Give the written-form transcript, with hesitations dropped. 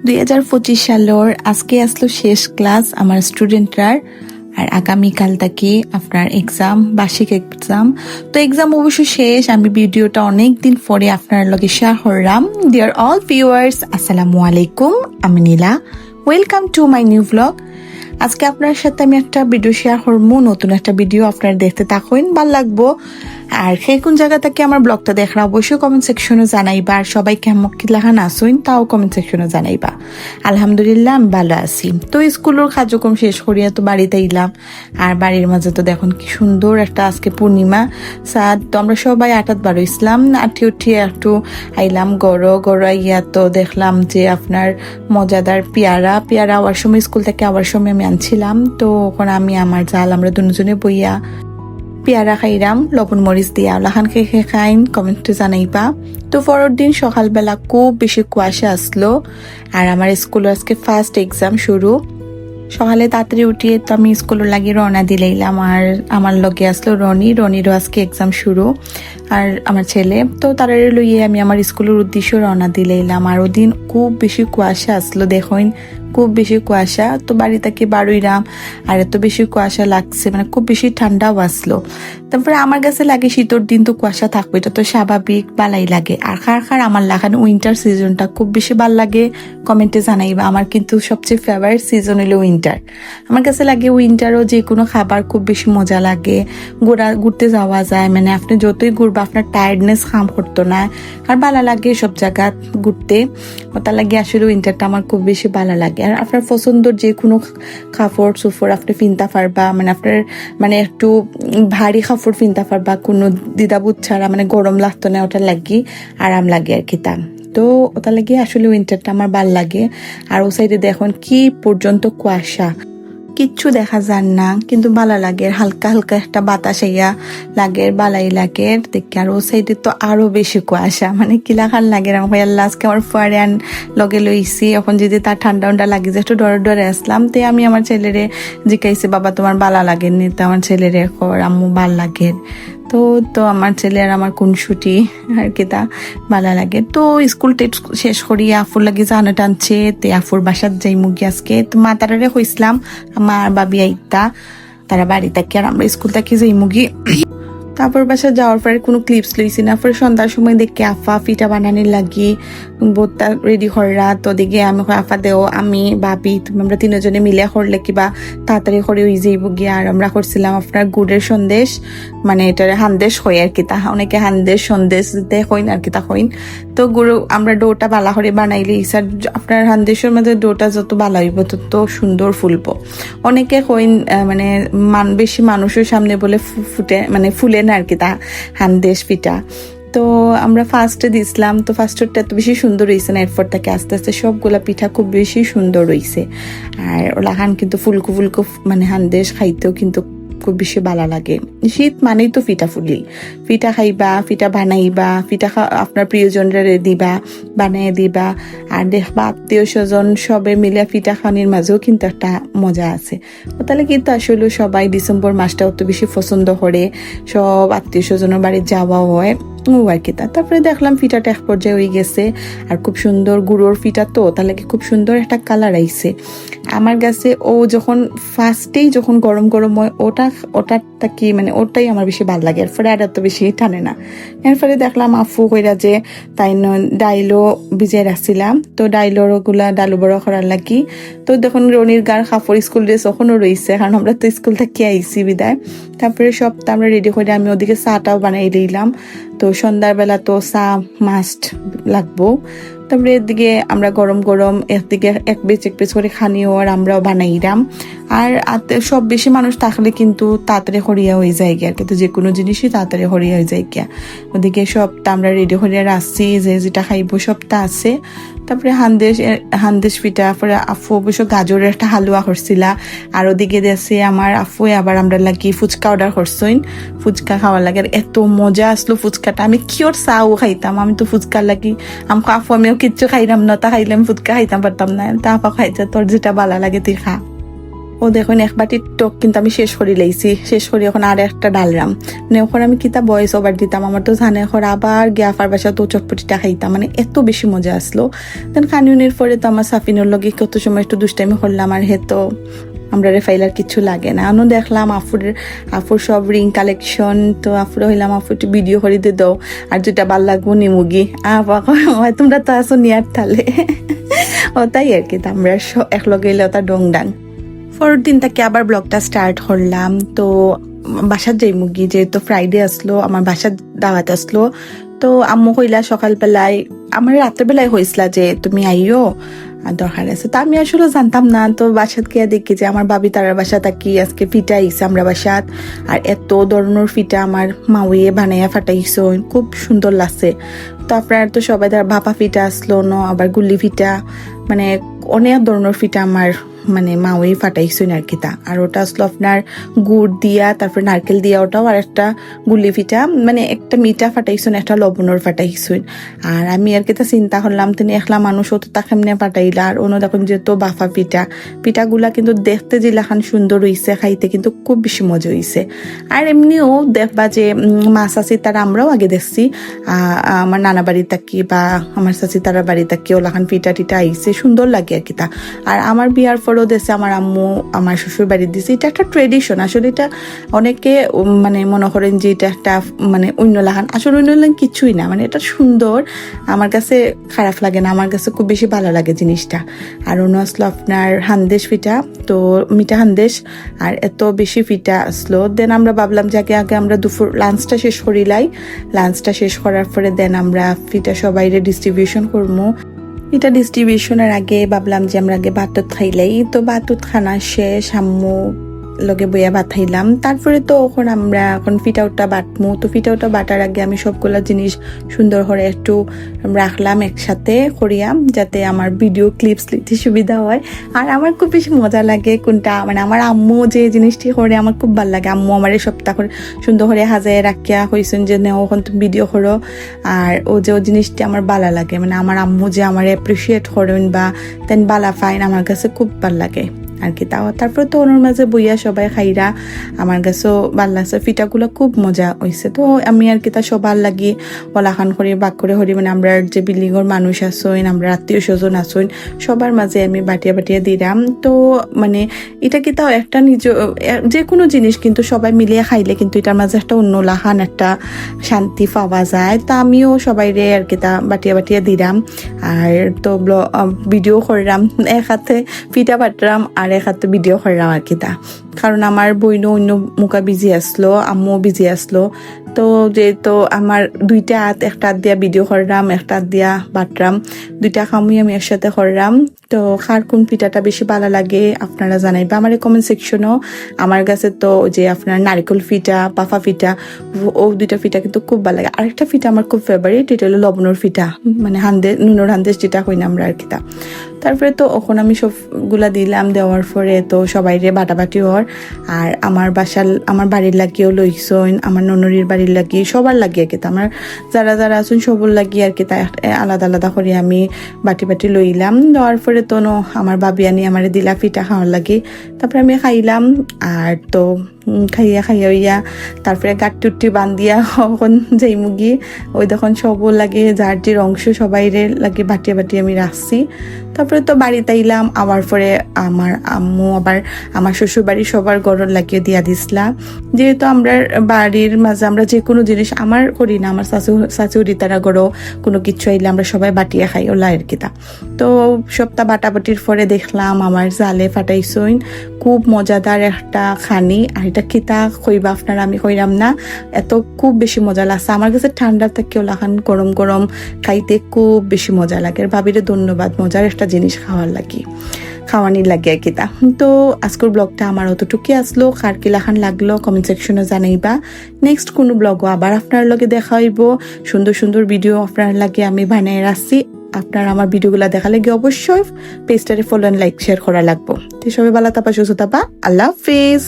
2025 সালের আজকে আসলো শেষ ক্লাস আমার স্টুডেন্টরার। আর আগামীকাল থেকে আপনার এক্সাম, বার্ষিক এক্সাম। তো এক্সাম অবশ্য শেষ, আমি ভিডিওটা অনেক দিন পরে আপনার লগে শেয়ার করলাম। ডিয়ার অল ভিউয়ার্স, আসসালামু আলাইকুম, আমি Nila. Welcome to my new blog. আজকে আপনার সাথে আমি একটা ভিডিও শেয়ার করবো, নতুন একটা ভিডিও আপনারা দেখতে থাকুন, ভাল লাগবো। আর সেই কোন জায়গা থেকে আমার ব্লগটা দেখরা অবশ্যই কমেন্ট সেকশনে জানাইবা। আর সবাই কেমন কি লেখা আসুন তাও কমেন্ট সেকশনে জানাইবা। আলহামদুলিল্লাহ আমি ভালো আছি। তো স্কুলের কার্যক্রম শেষ করিয়া তো বাড়িতে এলাম। আর বাড়ির মাঝে তো দেখুন কি সুন্দর একটা আজকে পূর্ণিমা সাদ। তো আমরা সবাই আটাত বারো ইসলাম আঠি উঠিয়ে একটু আইলাম গড় ইয়া। তো দেখলাম যে আপনার মজাদার পেয়ারা আওয়ার সময়, স্কুল থেকে আওয়ার সময় আমি আনছিলাম। তো ওখানে আমি আমার জাল আমরা দুজনে বইয়া পেয়ারা খাইরাম লবণ মরিচ দিয়া। ওলাখান খেয়ে খাইন কমেন্টে জানাইবা। তো পরের দিন সকালবেলা খুব বেশি কুয়াশা আসলো। আর আমার স্কুল আজকে ফার্স্ট এক্সাম শুরু। সকালে তাড়াতাড়ি উঠিয়ে তো আমি স্কুলে লাগিয়ে রওনা দিলাম। আর আমার লগে আসলো রনিরও আজকে এক্সাম শুরু, আর আমার ছেলে। তো তারা লইয়ে আমি আমার স্কুলের উদ্দেশ্যে রওনা দিলাম। আর ওদিন খুব বেশি কুয়াশা আসলো, দেখুন খুব বেশি কুয়াশা। তো বাড়ি থেকে বারোইরাম, আর এত বেশি কুয়াশা লাগছে, মানে খুব বেশি ঠান্ডাও আসলো। তারপরে আমার কাছে লাগে শীতের দিন তো কুয়াশা থাকবে, এটা তো স্বাভাবিক, বালাই লাগে। আর কার আমার লাগানো উইন্টার সিজনটা খুব বেশি ভাল লাগে কমেন্টে জানাইবা। আমার কিন্তু সবচেয়ে ফেভারিট সিজন হলো উইন্টার। আমার কাছে লাগে উইন্টারও যে কোনো খাবার খুব বেশি মজা লাগে, ঘুরতে যাওয়া যায়, মানে আপনি যতই ঘুরবা আপনার টায়ার্ডনেস কাম করতো না। আর ভালো লাগে সব জায়গা ঘুরতে, ওটা লাগে আসলে উইন্টারটা আমার খুব বেশি ভালো লাগে। আর আপনার পছন্দের যে কোনো কাপড় চোপড় আপনি কিনতে পারবা, মানে আপনার মানে একটু ভারী কাপড় কিনতে পারবা কোনো দ্বিধাবোধ ছাড়া, মানে গরম লাগতো না, ওটা লাগি আরাম লাগে আর কি তা। তো ওটা লাগে আসলে উইন্টারটা আমার ভাল লাগে। আর ও সাইডে দেখুন কি পর্যন্ত কুয়াশা, কিচ্ছু দেখা যান না, কিন্তু ভালো লাগে। হালকা হালকা একটা বাতাস আইয়া লাগে, বালাই লাগে দেখি। আর ও সাইডে তো আরো বেশি কুয়াশা, মানে কিলাখান লাগে। আমার আল্লাহ আজকে আমার ফয়ান লগে লইছি, এখন যদি তার ঠান্ডা লাগে যে একটু ডরে আসলাম। তো আমি আমার ছেলেরে জিজ্ঞাসি, বাবা তোমার বালা লাগেনি? তো আমার ছেলেরে আম্মু ভাল লাগে। তো আমার ছেলে আর আমার কোন ছুটি আর কি তা ভালো লাগে। তো স্কুল টেট শেষ করি আফুর লাগে জানা টানছে, তে আফুর বাসার যাই মুগি আজকে। তো মা তারারে হইসলাম, আমার বাবি আইতা তারা বাড়ি থাকি, আর আমরা স্কুল থাকি যাই মুগি। তারপর বাসা যাওয়ার পরে কোনো ক্লিপস লইছি না। পরে সন্ধ্যার সময় দেখি আফা পিঠা বানানির লাগি বোটটা রেডি করা। তো দেখি আমি আফা দেও আমি বাবি আমরা তিনজনে মিলে করলে কিবা তাড়াতাড়ি করে ওই যাইব গিয়ে। আর আমরা করছিলাম আপনার গুড়ের সন্দেশ, মানে এটা হান্দেশ হয় আর কি তা, অনেকে হান্দেশ সন্দেশ হইন আর কি তা হইন। তো গুঁড়ো আমরা ডোটা বালা করে বানাইলে স্যার আপনার হান্দেশের মধ্যে ডোটা যত বালা হইব তত সুন্দর ফুলবো। অনেকে হইন মানে বেশি মানুষের সামনে বলে ফুটে মানে ফুলে না আর কি তা হান্দেশ পিঠা। তো আমরা ফার্স্টে দিছিলাম, তো ফার্স্টেরটা এত বেশি সুন্দর হয়েছে না, এরপর থেকে আস্তে আস্তে সবগুলা পিঠা খুব বেশি সুন্দর হয়েছে। আর ওলাহান কিন্তু ফুলকো মানে হান্দেশ খাইতেও কিন্তু খুব বেশি ভালো লাগে। শীত মানেই তো পিঠা খাইবা, পিঠা বানাইবা, পিঠা আপনার প্রিয়জনরা দিবা, বানাই দিবা। আর দেখবা আত্মীয় স্বজন সবে মিলে পিঠা খানির মাঝেও কিন্তু একটা মজা আছে। তাহলে কিন্তু আসলে সবাই ডিসেম্বর মাসটা অত বেশি পছন্দ করে, সব আত্মীয় স্বজনের বাড়ি যাওয়া হয় আর কি তা। তারপরে দেখলাম পিঠাটা এক পর্যায়ে হয়ে গেছে, আর খুব সুন্দর গুঁড়োর পিঠা, তো তাহলে কি খুব সুন্দর একটা কালার আইছে আমার কাছে। ও যখন ফার্স্টেই যখন গরম হয় ওটা কি মানে ওটাই আমার বেশি ভালো লাগে, এরপরে আর এত বেশি টানে না। এরপরে দেখলাম আফু কইরা যে তাই ডাইলও ভিজাই রাখছিলাম, তো ডাইলোর ওগুলা ডালু বড় করার লাগি। তো দেখুন রনির গার কাপড় স্কুল ড্রেস ওখানেও রয়েছে, কারণ আমরা তো স্কুল থেকে আইসি বিদায়। তারপরে সবটা আমরা রেডি করে আমি ওদিকে চাটাও বানাই দিলাম। তো সন্ধ্যাবেলা তো চা মাস্ট লাগবো। তারপরে এদিকে আমরা গরম একদিকে এক বেচ করে খানিও আর আমরাও বানাইলাম। আর সব বেশি মানুষ থাকলে কিন্তু তাড়াতাড়ি হরিয়া হয়ে যায় গিয়া, কিন্তু যে কোনো জিনিসই তাড়াতাড়ি হরিয়া হয়ে যায় গিয়া। ওদিকে সবটা আমরা রেডি হরিয়া রাখছি, যে যেটা খাইবো সবটা আছে। তারপরে হান্দেশ পিঠা, পরে আফু অবশ্য গাজরের একটা হালুয়া করছিলা। আর ওদিকে দেখছি আমার আফু আবার আমরা লাগি ফুচকা অর্ডার করছইন, ফুচকা খাওয়ার লাগে। আর এত মজা আসলো ফুচকাটা, আমি কিওর চাও খাইতাম, আমি তো ফুচকা লাগি আমাকে আফু আমিও কিচ্ছু খাইলাম না, তা খাইলে আমি ফুচকা খাইতাম পারতাম না। তা আপা খাইছে তোর যেটা ভালো লাগে তুই খা। ও দেখুন এক বাটি টক কিন্তু আমি শেষ করে লাইছি, শেষ করে এখন আর একটা ডালরাম মানে ওখন আমি কিতা বয়স ওভার দিতাম, আমার তো জানে এখন আবার গিয়াফার বাসা তো চটপটিটা খাইতাম, মানে এত বেশি মজা আসলো। দেন খানিউনের পরে তো আমার সাফিনের লগে কত সময় একটু দুষ্টামি করলাম, আর হে তো আমরা ফাইলার কিছু লাগে না। আনো দেখলাম আফুর সব রিং কালেকশন, তো আফুর হইলাম আপু একটু ভিডিও করে দিয়ে দাও, আর যেটা ভাল লাগবো নিমুগি তোমরা তো আসো নিয়ার তালে ও তাই আর কি, আমরা একলগে এলে ওটা ডং ডাং। পরের দিন থেকে আবার ব্লগটা স্টার্ট করলাম। তো বাসার যাই মুগি, যেহেতু ফ্রাইডে আসলো আমার বাসার দাওয়াত আসলো, তো আম্মু কইলা সকালবেলায়, আমার রাত্রেবেলায় হয়েছিল যে তুমি আইও দরকার আছে, তো আমি আসলে জানতাম না। তো বাসাত গিয়ে দেখি যে আমার বাবি তার বাসা থাকি আজকে ফিটা আইসে আমরা বাসাত, আর এত ধরনের ফিটা আমার মাউয়ে বানাইয়া ফাটাইছ, খুব সুন্দর লাগছে। তো আপনার তো সবাই ভাপা ফিটা আসলো ন, আবার গুল্লি ফিটা, মানে অনেক ধরনের ফিটা আমার মানে মাউই ফাটাইছুন আর কি তা। আর ওটা আসলো আপনার গুড় দিয়া, তারপর নারকেল দিয়া ওটাও, আর একটা গুলি ফিটা, মানে একটা মিঠা ফাটাইছুন, একটা লবণর ফাটাইছুন। আর আমি আর কি তা চিন্তা করলাম তিনি একলা মানুষ ও তো তা কেমনে ফাটাইলা, আর অন্য দেখুন যেহেতু বাফা পিঠাগুলা কিন্তু দেখতে যেলাখান সুন্দর হইছে, খাইতে কিন্তু খুব বেশি মজা হইছে। আর এমনিও দেখবা যে মাছ আছে তারা আমরাও আগে দেখছি আমার নানা বাড়ি থাকি বা আমার চাচি তারা বাড়ি থাকি ওলাখান পিঠা টিটা আইছে, সুন্দর লাগে আর কি তা। আর আমার বিয়ার পরেও দেশে আমার আম্মু আমার শ্বশুর বাড়ি দিছে, এটা একটা ট্রেডিশন। আসলে এটা অনেকে মানে মনে করেন যে এটা একটা মানে অন্য লাগান, আসলে অন্য লাগান কিছুই না, মানে এটা সুন্দর, আমার কাছে খারাপ লাগে না, আমার কাছে খুব বেশি ভালো লাগে জিনিসটা। আর অন্য আসলো আপনার হান্দেশ পিঠা, তো মিঠা হান্দেশ, আর এত বেশি পিঠা আসলো। দেন আমরা ভাবলাম যে আগে আমরা দুপুর লাঞ্চটা শেষ করিলাই, লাঞ্চটা শেষ করার পরে দেন আমরা পিঠা সবাইরে ডিস্ট্রিবিউশন করবো। এটা ডিস্ট্রিবিউশনের আগে ভাবলাম যে আমরা আগে ভাত খাইলাই, তো ভাত খানা শেষ আম্মু লগে বইয়া ভাত খাইলাম। তারপরে তো আমরা এখন ফিটাউটা বাটমু, তো ফিটাউটা বাটার আগে আমি সবগুলা জিনিস সুন্দর করে একটু রাখলাম একসাথে করিয়াম, যাতে আমার ভিডিও ক্লিপস নিতে সুবিধা হয়। আর আমার খুব বেশি মজা লাগে কোনটা, মানে আমার আম্মু যে জিনিসটি করে আমার খুব ভালো লাগে। আম্মু আমার সপ্তাহ করে সুন্দর করে হাজায় রাখিয়া হয়েছেন যে নেও এখন তুমি ভিডিও করো, আর ও যে ও জিনিসটি আমার ভালো লাগে, মানে আমার আম্মু যে আমার অ্যাপ্রিসিয়েট করেন বা তেন বালা ফাইন, আমার কাছে খুব ভালো লাগে আর কি। তারপরে তো ওনার মাঝে বইয়া সবাই খাইরা, আমার কাছেও ভাল লাগছে, পিঠাগুলো খুব মজা হয়েছে। তো আমি আর কি তা সবার লাগি ওলাখান করি বাক করে হরি, মানে আমরা যে বিল্ডিংয়ের মানুষ আসইন, আমরা আত্মীয় স্বজন আসইন, সবার মাঝে আমি বাটিয়া বাটিয়া দিলাম। তো মানে এটা কি তাও একটা যে কোনো জিনিস কিন্তু সবাই মিলিয়ে খাইলে কিন্তু এটার মাঝে একটা অন্য লাহান একটা শান্তি পাওয়া যায়। তা আমিও সবাই রে আর কি তা বাটিয়া বাটিয়া দিলাম, আর তো ভিডিও করলাম, এক হাতে পিঠা বাটলাম আর এক হাতে ভিডিও করলাম আর কি তা। কারণ আমার বইনও অন্য মুখা বিজি আসলো, আম্মুও বিজি আসলো, তো যেহেতু আমার দুইটা হাত, একটা হাত দিয়া ভিডিও করলাম, একটা হাত দিয়া বাটলাম, দুইটা কামই আমি একসাথে করলাম। তো কার কোন পিঠাটা বেশি ভালো লাগে আপনারা জানাইবা আমার কমেন্ট সেকশনও। আমার কাছে তো যে আপনার নারিকেল পিঠা, পাফা পিঠা, ও দুইটা পিঠা কিন্তু খুব ভালো লাগে। আরেকটা পিঠা আমার খুব ফেভারিট, এটা হলো লবণের পিঠা, মানে নুনের হান্দেশ যেটা হই না আমরা আর কি তা। তারপরে তো ওখানে আমি সবগুলা দিলাম, দেওয়ার পরে তো সবাই রে বাটাবাটি হওয়ার, আর আমার বাড়ির লাগিয়েও লইছইন, আমার ননরির বাড়ির লাগিয়ে সবার লাগিয়ে আর কি, আমার যারা যারা আছেন সবর লাগিয়ে আর কি, তাই আলাদা আলাদা করে আমি বাটি বাটি লইলাম। দেওয়ার পরে তো আমার বাবি আনি আমার দিলা পিঠা খাওয়ার লাগে, তারপরে আমি খাইলাম। আর তো খাইয়া তারপরে গাট্টুটি বান্ধিয়া কখন যাই মুগি, ওই তখন সবও লাগে যার যে অংশ সবাই রে লাগে বাটিয়া বাটি আমি রাখছি। তারপরে তো বাড়িতে আইলাম, আবার পরে আমার আম্মু আবার আমার শ্বশুর বাড়ি সবার গরম লাগিয়ে দিয়া দিসলা। যেহেতু আমরা বাড়ির মাঝে আমরা যে কোনো জিনিস আমার করি না, আমার শাশুড়ি তারা গড়ো কোনো কিছু আইলে আমরা সবাই বাটিয়া খাই ওলা আর কি তা। তো সপ্তাহ বাটাবাটির পরে দেখলাম আমার জালে ফাটাইছইন, খুব মজাদার একটা খানি। আর এটা কিতা কইবা আপনারা, আমি কইরাম না, এত খুব বেশি মজা লাগছে আমার কাছে। ঠান্ডা থেকে ওলাখান গরম গরম খাইতে খুব বেশি মজা লাগে। আর ভাবিরে ধন্যবাদ, মজার একটা জিনিস খাওয়ানির লাগে আর কি তা। তো আজকের ব্লগটা আমার অতটুকুই আসলো, কার কি লাখান লাগলো কমেন্ট সেকশনে জানাইবা। নেক্সট কোনো ব্লগও আবার আপনার লগে দেখা হইব, সুন্দর সুন্দর ভিডিও আপনার লাগে আমি বানাই রাখছি। আপনার আমার ভিডিওগুলো দেখা লাগে অবশ্যই পেজটারে ফলো এন্ড লাইক শেয়ার করা লাগবো। তো সবাই ভালো থাকা, সুস্থ থাকা, আল্লাহ হাফেজ।